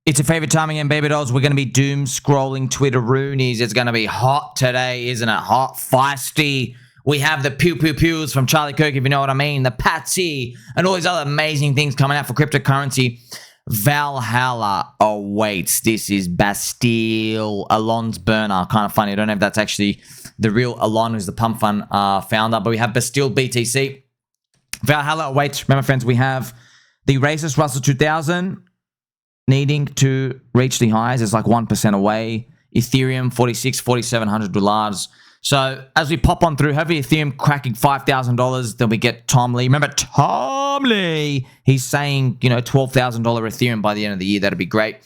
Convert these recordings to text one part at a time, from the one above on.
It's a favorite time again, baby dolls. We're going to be doom scrolling Twitter Roonies. It's going to be hot today, isn't it? Hot, feisty. We have the pew pew pews from Charlie Kirk, if you know what I mean, the Patsy, and all these other amazing things coming out for cryptocurrency. Valhalla Awaits. This is Bastille, Alon's burner. Kind of funny. I don't know if that's actually the real Alon, who's the Pump Fund founder, but we have Bastille BTC. Valhalla Awaits. Remember, friends, we have the racist Russell 2000 needing to reach the highs. It's like 1% away. Ethereum, $4,700. So as we pop on through, hopefully Ethereum cracking $5,000, then we get Tom Lee. Remember Tom Lee? He's saying, you know, $12,000 Ethereum by the end of the year. That'd be great.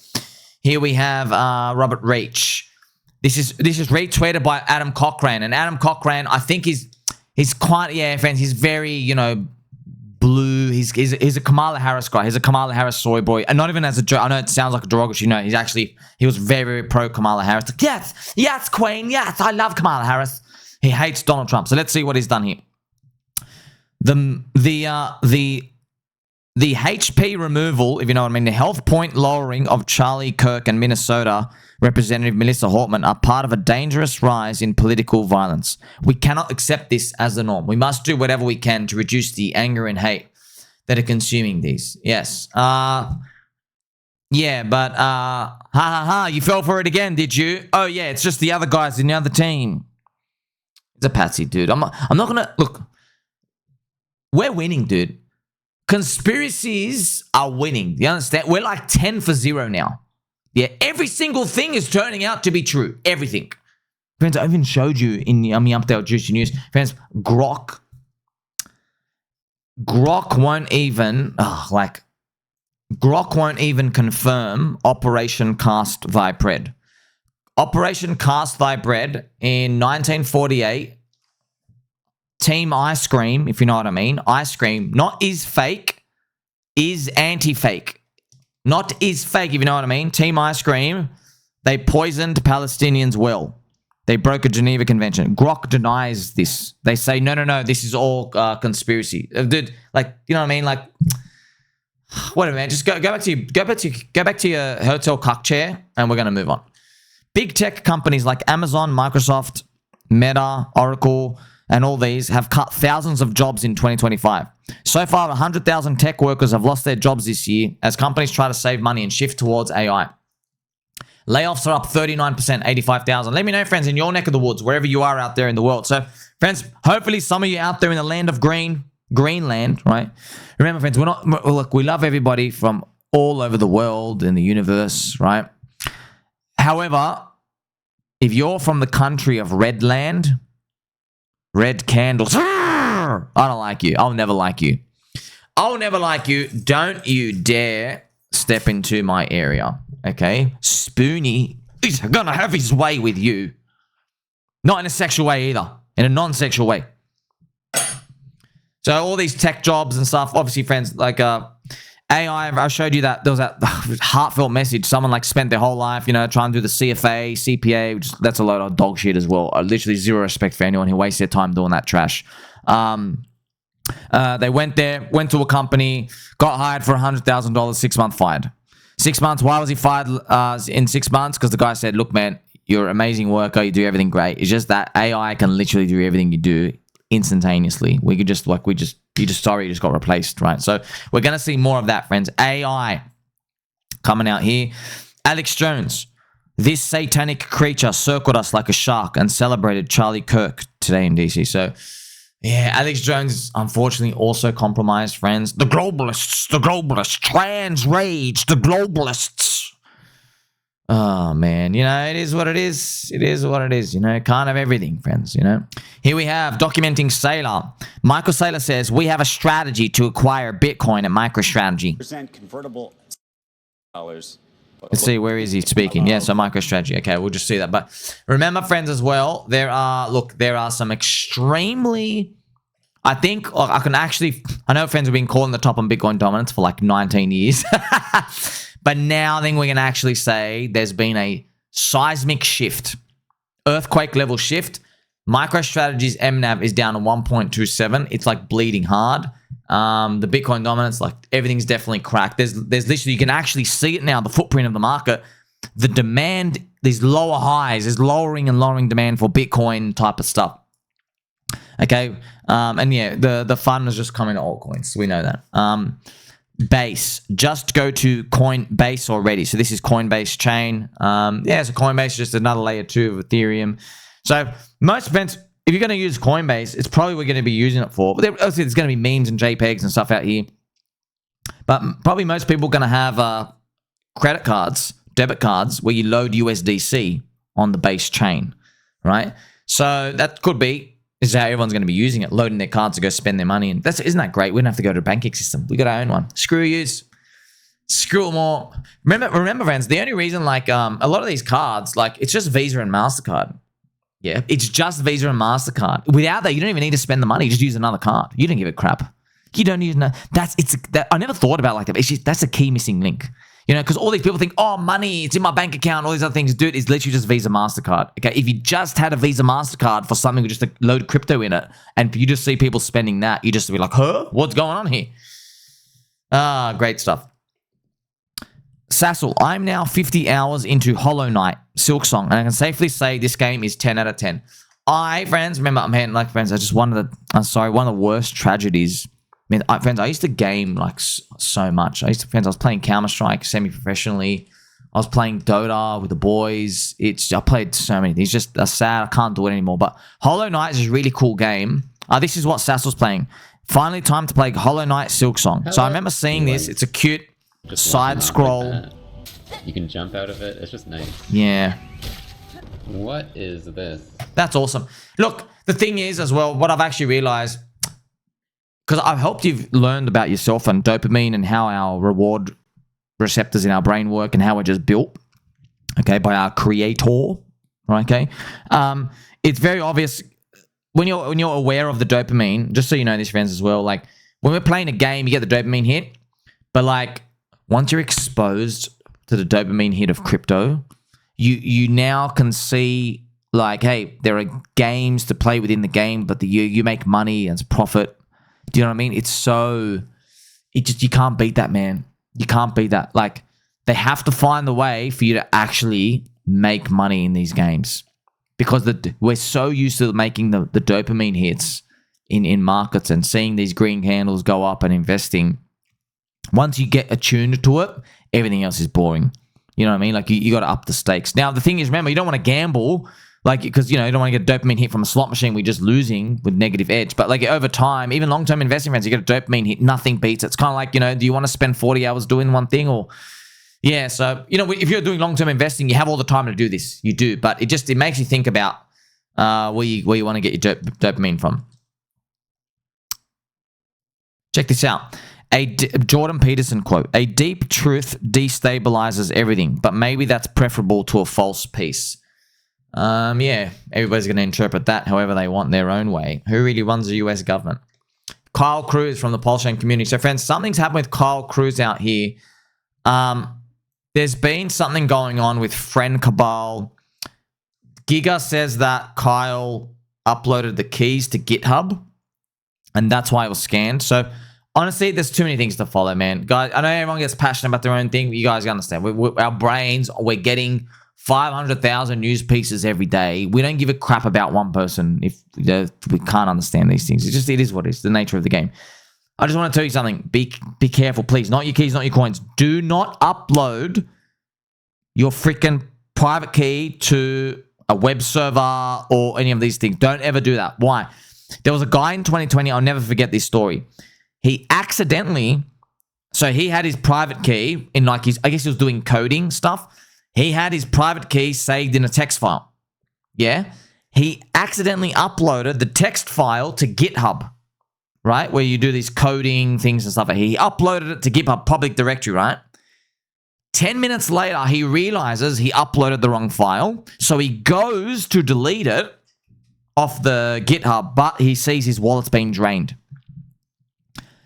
Here we have Robert Reach. This is retweeted by Adam Cochrane, and Adam Cochrane, I think he's quite, yeah, friends. He's very, you know, blue. He's a Kamala Harris guy. He's a Kamala Harris soy boy, and not even as a joke. I know it sounds like a derogatory. No, he was very, very pro Kamala Harris. Like, yes, Queen, yes, I love Kamala Harris. He hates Donald Trump. So let's see what he's done here. The HP removal, if you know what I mean, the health point lowering of Charlie Kirk and Minnesota Representative Melissa Hortman are part of a dangerous rise in political violence. We cannot accept this as the norm. We must do whatever we can to reduce the anger and hate that are consuming these. Yes. Yeah, but you fell for it again, did you? Oh yeah, it's just the other guys in the other team. It's a patsy, dude. I'm not gonna look. We're winning, dude. Conspiracies are winning. You understand? We're like 10 for 0 now. Yeah, every single thing is turning out to be true. Everything. Friends, I even showed you in the update Juicy News. Friends, Grok won't even, Grok won't even confirm Operation Cast Thy Bread. Operation Cast Thy Bread in 1948, Team Ice Cream, if you know what I mean, Ice Cream, not is fake, is anti-fake. Not is fake, if you know what I mean. Team Ice Cream, they poisoned Palestinians well. They broke a Geneva Convention. Grok denies this. They say, no, this is all conspiracy. Dude, like, you know what I mean? Like, whatever, man. Just go back to your hotel cuck chair, and we're gonna move on. Big tech companies like Amazon, Microsoft, Meta, Oracle, and all these have cut thousands of jobs in 2025. So far, 100,000 tech workers have lost their jobs this year as companies try to save money and shift towards AI. Layoffs are up 39%, 85,000. Let me know, friends, in your neck of the woods, wherever you are out there in the world. So, friends, hopefully some of you out there in the land of Greenland, right? Remember, friends, we love everybody from all over the world and the universe, right? However, if you're from the country of Redland, red candles, I don't like you. I'll never like you. I'll never like you. Don't you dare step into my area, okay? Spoonie is gonna have his way with you. Not in a sexual way either. In a non-sexual way. So all these tech jobs and stuff, obviously, friends, like AI, I showed you that there was that heartfelt message. Someone like spent their whole life, you know, trying to do the CFA, CPA, which that's a load of dog shit as well. Literally zero respect for anyone who wastes their time doing that trash. They went to a company, got hired for $100,000, 6-month fired. 6 months. Why was he fired in 6 months? Because the guy said, look, man, you're an amazing worker. You do everything great. It's just that AI can literally do everything you do instantaneously. You just got replaced, right? So we're going to see more of that, friends. AI coming out here. Alex Jones. This satanic creature circled us like a shark and celebrated Charlie Kirk today in DC. So, yeah, Alex Jones, unfortunately, also compromised, friends. The globalists, trans rage, the globalists. Oh, man, you know, it is what it is. It is what it is, you know, can't have everything, friends, you know. Here we have documenting Saylor. Michael Saylor says, we have a strategy to acquire Bitcoin at MicroStrategy. Convertible dollars. Let's see, where is he speaking? Yeah, so MicroStrategy. Okay, we'll just see that. But remember, friends, as well, there are some extremely, I know friends have been calling the top on Bitcoin dominance for like 19 years. But now I think we can actually say there's been a seismic shift, earthquake level shift. MicroStrategy's MNAV is down to 1.27. It's like bleeding hard. The Bitcoin dominance, like everything's definitely cracked. There's literally, you can actually see it now, the footprint of the market. The demand, these lower highs, is lowering and lowering demand for Bitcoin type of stuff. Okay, and yeah, the fun is just coming to altcoins. We know that. Base, just go to Coinbase already. So this is Coinbase Chain. Yeah, so Coinbase is just another layer 2 of Ethereum. So most events, if you're going to use Coinbase, it's probably we're going to be using it for. But obviously, there's going to be memes and JPEGs and stuff out here. But probably most people are going to have credit cards, debit cards, where you load USDC on the base chain, right? So that could be is how everyone's going to be using it, loading their cards to go spend their money. And isn't that great? We don't have to go to a banking system. We got our own one. Screw yous. Screw them all. Remember, friends, the only reason like a lot of these cards, like it's just Visa and MasterCard. Yeah, it's just Visa and MasterCard. Without that, you don't even need to spend the money. Just use another card. You don't give a crap. You don't need to know. I never thought about it like that. It's just, that's a key missing link. You know, because all these people think, oh, money, it's in my bank account, all these other things. Dude, it's literally just Visa, MasterCard. Okay, if you just had a Visa, MasterCard for something with just a load of crypto in it, and you just see people spending that, you just be like, huh? What's going on here? Great stuff. Sassal, I'm now 50 hours into Hollow Knight, Silksong, and I can safely say this game is 10 out of 10. Friends, remember, man, like, friends, I just one of the worst tragedies. I mean, friends, I used to game like so much. I was playing Counter-Strike semi-professionally. I was playing Dota with the boys. I played so many. It's just sad. I can't do it anymore. But Hollow Knight is a really cool game. This is what Sassal's playing. Finally, time to play Hollow Knight Silksong. So I remember seeing this. It's a cute side scroll. Like you can jump out of it. It's just nice. Yeah. What is this? That's awesome. Look, the thing is as well, what I've actually realized, because I've helped you've learned about yourself and dopamine and how our reward receptors in our brain work and how we're just built, okay, by our creator, okay? It's very obvious when you're aware of the dopamine, just so you know this, friends, as well, like when we're playing a game, you get the dopamine hit, but like once you're exposed to the dopamine hit of crypto, you now can see like, hey, there are games to play within the game, but you make money as profit. Do you know what I mean? You can't beat that, man. You can't beat that. Like, they have to find the way for you to actually make money in these games because we're so used to making the dopamine hits in markets and seeing these green candles go up and investing. Once you get attuned to it, everything else is boring. You know what I mean? Like, you got to up the stakes. Now, the thing is, remember, you don't want to gamble. Like, because, you know, you don't want to get a dopamine hit from a slot machine. We're just losing with negative edge. But, like, over time, even long-term investing, friends, you get a dopamine hit. Nothing beats it. It's kind of like, you know, do you want to spend 40 hours doing one thing? Or, yeah, so, you know, if you're doing long-term investing, you have all the time to do this. You do. But it makes you think about where you want to get your dopamine from. Check this out. Jordan Peterson quote, a deep truth destabilizes everything, but maybe that's preferable to a false peace. Yeah, everybody's going to interpret that however they want their own way. Who really runs the US government? Kyle Cruz from the PulseChain Community. So, friends, something's happened with Kyle Cruz out here. There's been something going on with Friend Cabal. Giga says that Kyle uploaded the keys to GitHub, and that's why it was scanned. So, honestly, there's too many things to follow, man. Guys, I know everyone gets passionate about their own thing, but you guys understand. Our brains, we're getting 500,000 news pieces every day. We don't give a crap about one person if we can't understand these things. It is what it is, the nature of the game. I just want to tell you something. Be careful, please. Not your keys, not your coins. Do not upload your freaking private key to a web server or any of these things. Don't ever do that. Why? There was a guy in 2020, I'll never forget this story. He accidentally, so he had his private key in like I guess he was doing coding stuff. He had his private key saved in a text file. Yeah? He accidentally uploaded the text file to GitHub, right? Where you do these coding things and stuff. He uploaded it to GitHub public directory, right? 10 minutes later, he realizes he uploaded the wrong file. So he goes to delete it off the GitHub, but he sees his wallet's been drained.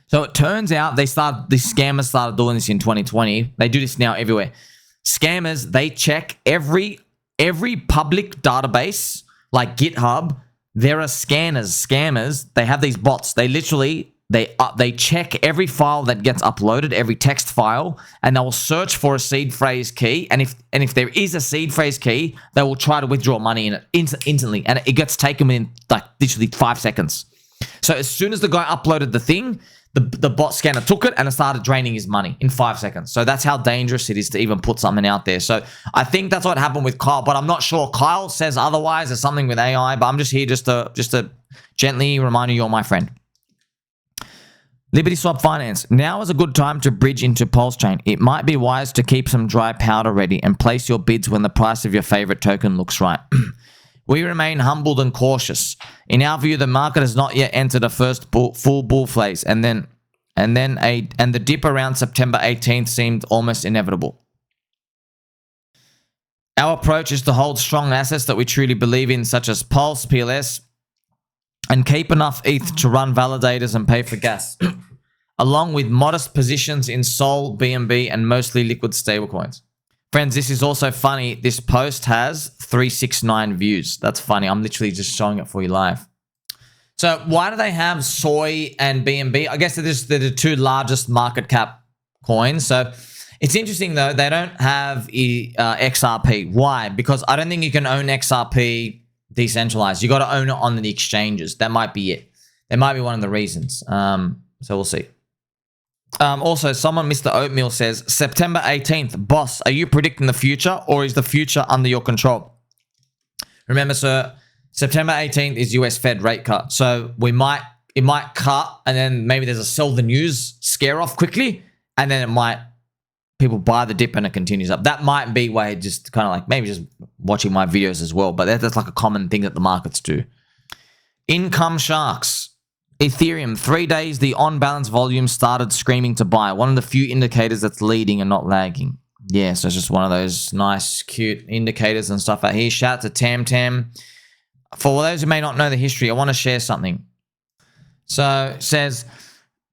So it turns out these scammers started doing this in 2020. They do this now everywhere. Scammers, they check every public database like GitHub. There are scammers. They have these bots. They literally they check every file that gets uploaded, every text file, and they will search for a seed phrase key. And if there is a seed phrase key, they will try to withdraw money in it instantly, and it gets taken within like literally 5 seconds. So as soon as the guy uploaded the thing, the bot scanner took it and it started draining his money in 5 seconds. So that's how dangerous it is to even put something out there. So I think that's what happened with Kyle, but I'm not sure. Kyle says otherwise. There's something with AI, but I'm just here just to gently remind you you're my friend. LibertySwap Finance. Now is a good time to bridge into PulseChain. It might be wise to keep some dry powder ready and place your bids when the price of your favorite token looks right. We remain humbled and cautious. In our view, the market has not yet entered a first full bull phase, and the dip around September 18th seemed almost inevitable. Our approach is to hold strong assets that we truly believe in, such as Pulse, PLS, and keep enough ETH to run validators and pay for gas, along with modest positions in Sol, BNB, and mostly liquid stablecoins. Friends, this is also funny. This post has 369 views. That's funny. I'm literally just showing it for you live. So why do they have Soy and BNB? I guess they're the two largest market cap coins. So it's interesting, though. They don't have XRP. Why? Because I don't think you can own XRP decentralized. You got to own it on the exchanges. That might be it. That might be one of the reasons. So we'll see. Also, someone, Mr. Oatmeal, says, September 18th, boss, are you predicting the future, or is the future under your control? Remember, sir, September 18th is US Fed rate cut. So it might cut, and then maybe there's a sell the news scare off quickly, and then people buy the dip and it continues up. That might be why just kind of like maybe just watching my videos as well, but that's like a common thing that the markets do. Income sharks. Ethereum, 3 days, the on-balance volume started screaming to buy. One of the few indicators that's leading and not lagging. Yeah, so it's just one of those nice, cute indicators and stuff out here. Shout out to TamTam. For those who may not know the history, I want to share something. So it says,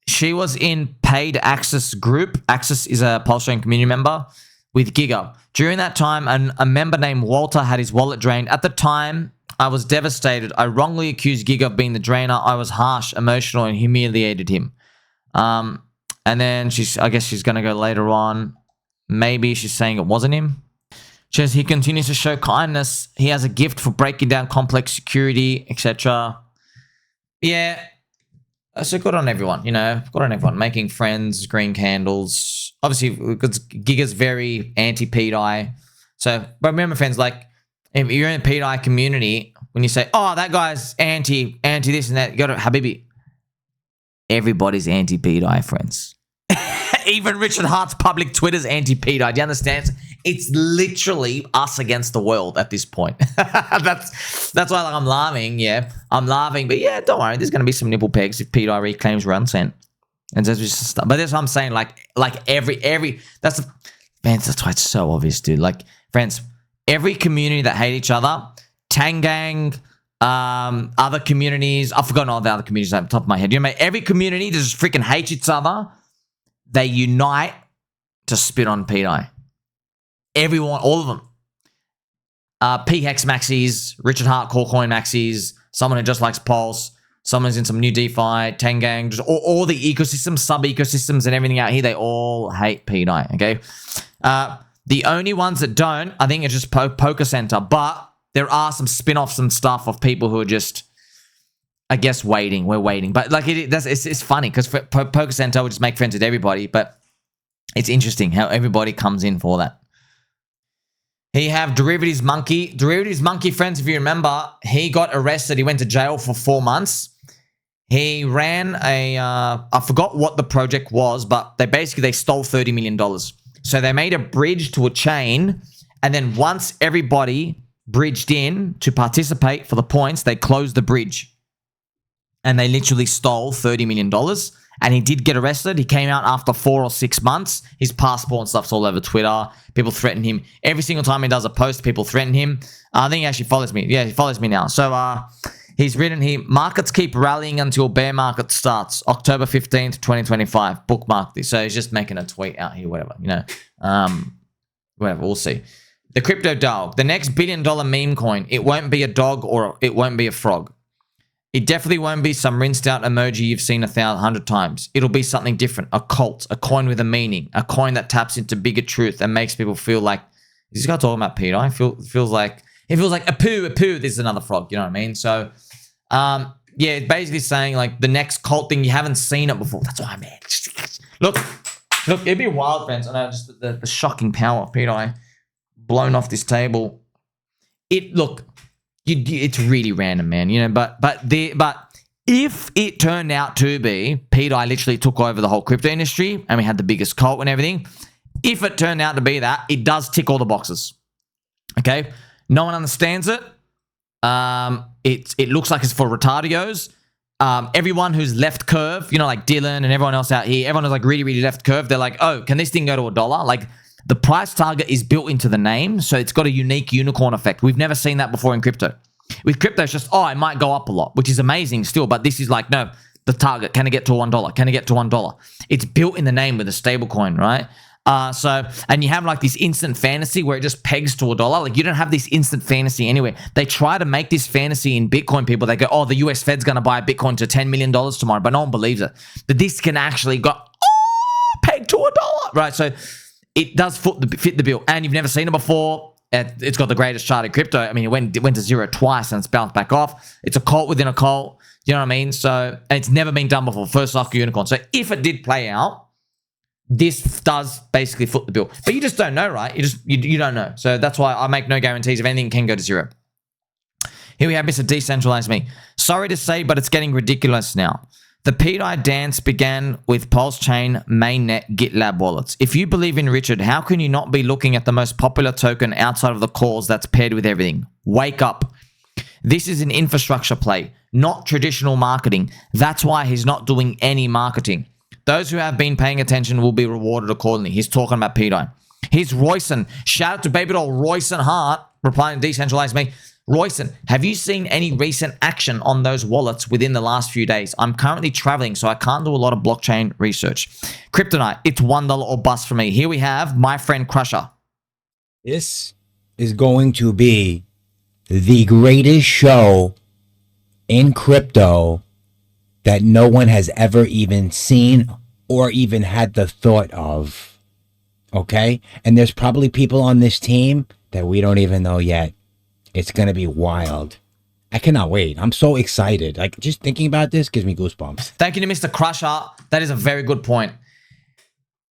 she was in paid access group. Access is a PulseChain community member with Giga. During that time, a member named Walter had his wallet drained. At the time, I was devastated. I wrongly accused Giga of being the drainer. I was harsh, emotional, and humiliated him. And then I guess she's going to go later on. Maybe she's saying it wasn't him. She says he continues to show kindness. He has a gift for breaking down complex security, etc. Yeah. So good on everyone, you know. Good on everyone. Making friends, green candles. Obviously, because Giga's very anti-pDAI. So, but remember, friends, like, if you're in the pDAI community, when you say, oh, that guy's anti this and that, you got to, Habibi, everybody's anti-pDAI, friends. Even Richard Hart's public Twitter's anti-pDAI. Do you understand? It's literally us against the world at this point. That's why, like, I'm laughing. Yeah, I'm laughing. But yeah, don't worry. There's going to be some nipple pegs if pDAI reclaims Runsent. And that's just, but that's what I'm saying. Like every that's why it's so obvious, dude. Like, friends, every community that hate each other, Tangang, other communities, I've forgotten all the other communities off the top of my head. You know, every community that just freaking hates each other, they unite to spit on pDAI. Everyone, all of them. P-Hex maxis, Richard Hart core coin maxis, someone who just likes Pulse, someone who's in some new DeFi, Tangang, just all the ecosystems, sub-ecosystems and everything out here, they all hate pDAI, okay? The only ones that don't, I think, it's just Poker Center, but there are some spin-offs and stuff of people who are just, I guess, waiting. We're waiting. But like it's funny because Poker Center will just make friends with everybody, but it's interesting how everybody comes in for that. Here you have Derivatives Monkey. Derivatives Monkey, friends, if you remember, he got arrested. He went to jail for 4 months. He ran I forgot what the project was, but they stole $30 million. So they made a bridge to a chain, and then once everybody bridged in to participate for the points, they closed the bridge. And they literally stole $30 million. And he did get arrested. He came out after 4 or 6 months. His passport and stuff's all over Twitter. People threaten him. Every single time he does a post, people threaten him. I think he actually follows me. Yeah, he follows me now. So he's written here, markets keep rallying until bear market starts. October 15th, 2025. Bookmark this. So he's just making a tweet out here, whatever, you know. Whatever, we'll see. The crypto dog. The next $1 billion meme coin. It won't be a dog or it won't be a frog. It definitely won't be some rinsed out emoji you've seen 100 times. It'll be something different, a cult, a coin with a meaning, a coin that taps into bigger truth and makes people feel like, is this guy talking about pDAI? It feels like a poo, this is another frog, you know what I mean? So, yeah, it's basically saying like the next cult thing, you haven't seen it before. That's why I'm here. Look, it'd be wild, friends. I know just the shocking power of pDAI blown off this table. It's really random, man, you know, but if it turned out to be pDAI literally took over the whole crypto industry and we had the biggest cult and everything, if it turned out to be that, it does tick all the boxes. Okay? No one understands it. It looks like it's for retardios. Everyone who's left curve, you know, like Dylan and everyone else out here, everyone who's like really, really left curve, they're like, oh, can this thing go to $1? Like, the price target is built into the name, so it's got a unique unicorn effect. We've never seen that before in crypto. With crypto, it's just, it might go up a lot, which is amazing still, but this is like, no, the target, can it get to $1? Can it get to $1? It's built in the name with a stable coin, right? And you have like this instant fantasy where it just pegs to $1. Like, you don't have this instant fantasy anywhere. They try to make this fantasy in Bitcoin, people. They go, oh, the US Fed's going to buy Bitcoin to $10 million tomorrow, but no one believes it. But this can actually go, pegged to $1, right? So it does fit the bill, and you've never seen it before. It's got the greatest chart in crypto. I mean, it went to zero twice and it's bounced back off. It's a cult within a cult. You know what I mean? So, and it's never been done before. First cycle unicorn. So if it did play out, this does basically foot the bill. But you just don't know, right? You don't know. So that's why I make no guarantees if anything can go to zero. Here we have Mr. Decentralized Me. Sorry to say, but it's getting ridiculous now. The pDAI dance began with PulseChain, mainnet, GitLab wallets. If you believe in Richard, how can you not be looking at the most popular token outside of the calls that's paired with everything? Wake up. This is an infrastructure play, not traditional marketing. That's why he's not doing any marketing. Those who have been paying attention will be rewarded accordingly. He's talking about pDAI. Here's Royson. Shout out to baby doll Royson Hart, replying to Decentralized Me. Royson, have you seen any recent action on those wallets within the last few days? I'm currently traveling, so I can't do a lot of blockchain research. Kryptonite, it's $1 or bust for me. Here we have my friend Crusher. This is going to be the greatest show in crypto that no one has ever even seen or even had the thought of. Okay? And there's probably people on this team that we don't even know yet. It's going to be wild. I cannot wait. I'm so excited. Like, just thinking about this gives me goosebumps. Thank you to Mr. Crusher. That is a very good point.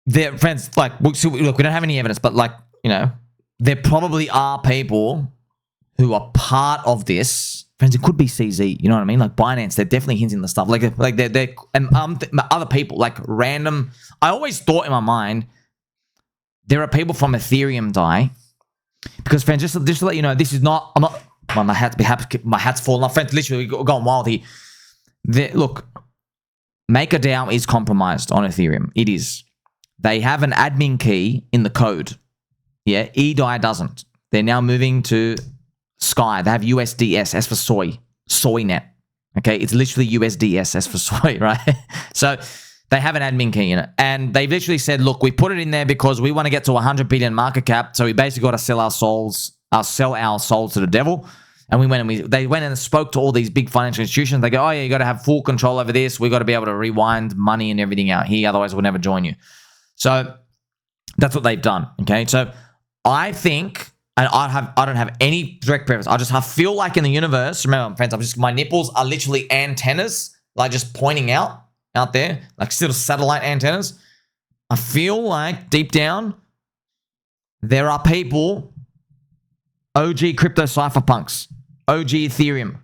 There, friends, like, so look, we don't have any evidence, but like, you know, there probably are people who are part of this. Friends, it could be CZ, you know what I mean? Like Binance, they're definitely hinting the stuff. Like they're other people, like random. I always thought in my mind, there are people from Ethereum die. Because, friends, just to let you know, this is not, I'm not, well, my hat's falling off. Friends, literally, we're going wild here. Look, MakerDAO is compromised on Ethereum. It is. They have an admin key in the code. Yeah, pDAI doesn't. They're now moving to Sky. They have USDS, S for soy, SoyNet. Okay, it's literally USDS, S for soy, right? So they have an admin key in it. And they've literally said, look, we put it in there because we want to get to 100 billion market cap. So we basically got to sell our souls to the devil. And they went and spoke to all these big financial institutions. They go, oh yeah, you got to have full control over this. We got to be able to rewind money and everything out here. Otherwise we'll never join you. So that's what they've done. Okay. So I think, and I don't have any direct preference. I feel like in the universe, remember, friends, my nipples are literally antennas, like just pointing out there, like still satellite antennas. I feel like deep down, there are people, OG crypto cypherpunks, OG Ethereum,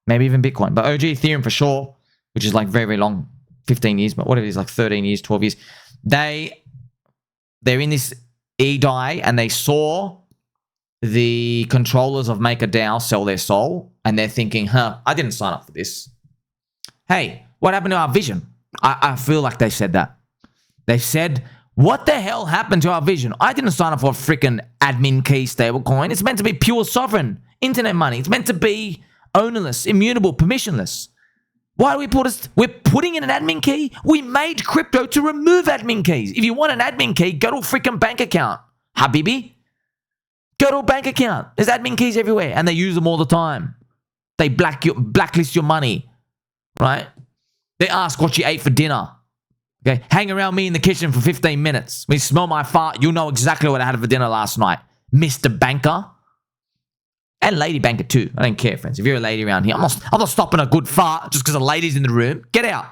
maybe even Bitcoin, but OG Ethereum for sure, which is like very, very long, 15 years, but whatever it is, like 13 years, 12 years. They're in this pDAI and they saw the controllers of MakerDAO sell their soul and they're thinking, I didn't sign up for this. Hey, what happened to our vision? I feel like they said that. They said, what the hell happened to our vision? I didn't sign up for a freaking admin key stablecoin. It's meant to be pure sovereign internet money. It's meant to be ownerless, immutable, permissionless. Why do we put us? We're putting in an admin key. We made crypto to remove admin keys. If you want an admin key, go to a freaking bank account. Habibi. Go to a bank account. There's admin keys everywhere and they use them all the time. They blacklist your money. right? They ask what you ate for dinner. Okay, hang around me in the kitchen for 15 minutes. When you smell my fart, you'll know exactly what I had for dinner last night. Mr. Banker. And Lady Banker too. I don't care, friends. If you're a lady around here, I'm not stopping a good fart just because a lady's in the room. Get out.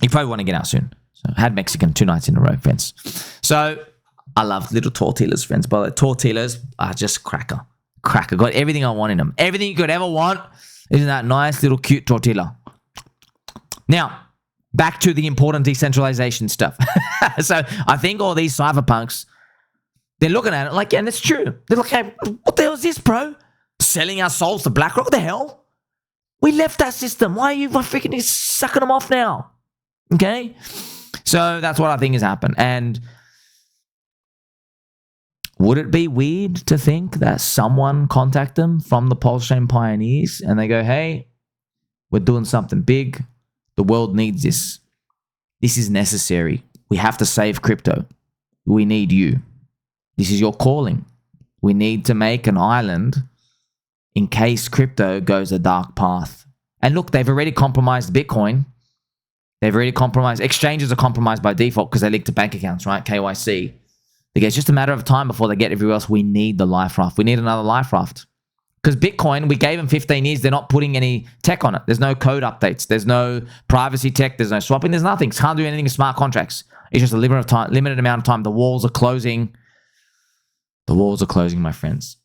You probably want to get out soon. So I had Mexican 2 nights in a row, friends. So I love little tortillas, friends. But the tortillas are just cracker. Cracker. Got everything I want in them. Everything you could ever want is in that nice little cute tortilla. Now, back to the important decentralization stuff. So I think all these cypherpunks, they're looking at it like, yeah, and it's true. They're like, hey, what the hell is this, bro? Selling our souls to BlackRock? What the hell? We left that system. Why are you freaking sucking them off now? Okay? So that's what I think has happened. And would it be weird to think that someone contact them from the PulseChain pioneers and they go, hey, we're doing something big. The world needs this. This is necessary. We have to save crypto. We need you. This is your calling. We need to make an island in case crypto goes a dark path. And look, they've already compromised Bitcoin. They've already compromised. Exchanges are compromised by default because they link to bank accounts, right? KYC. It's just a matter of time before they get everywhere else. We need the life raft. We need another life raft. Because Bitcoin, we gave them 15 years. They're not putting any tech on it. There's no code updates. There's no privacy tech. There's no swapping. There's nothing. It can't do anything with smart contracts. It's just a limited amount of time. The walls are closing. The walls are closing, my friends.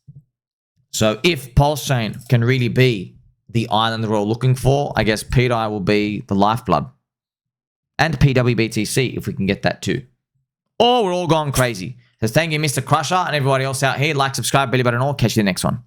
So if PulseChain can really be the island we're all looking for, I guess pDAI will be the lifeblood. And PWBTC, if we can get that too. Or we're all going crazy. So thank you, Mr. Crusher, and everybody else out here. Like, subscribe, belly button, all. Catch you in the next one.